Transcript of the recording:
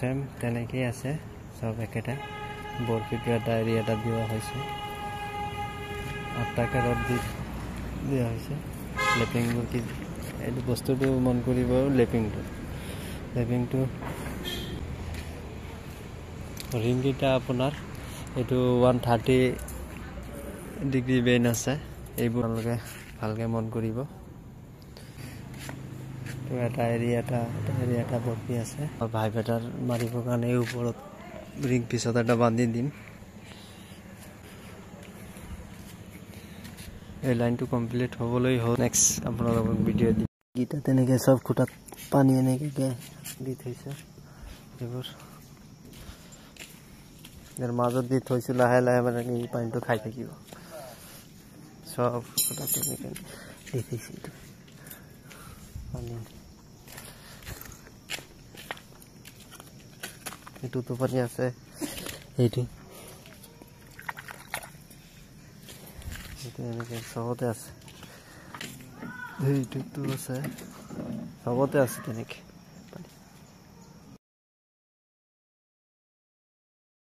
same তেনেকেই আছে সব একেটা বৰফিটো এটা এৰিয়াটা দিয়া হৈছে 8 টাকা ৰদ দিয়া হৈছে লেপিং কি এই বস্তুটো মন কৰিব লেপিংটো ৰিংগিটা আপোনাৰ এটো 130 ডিগ্ৰী বেন আছে এইবোৰ ভালকে মন কৰিব তো এটা এৰিয়াটা বৰফি আছে আৰু ভাইবেটাৰ মাৰিবৰ কাৰণে ওপৰত ৰিং পিছত এটা বান্ধি দিম এই লাইনটো কমপ্লিট হ'বলৈ হ'ল নেক্সট আপোনালোকক ভিডিও দি গিটা তেনেকে সব খুটাত পানী এনেকে দি থৈছে এইবোৰ এর মাজত দি থৈছে লাহে মানে এই পানীটো খাই থাকিব সব খুটাত এনেকে দি থৈছে পানী এটু তো পানি আছে এইটো এনেকে সবতে আছে এইটো তো আছে সবতে আছে তেনেকে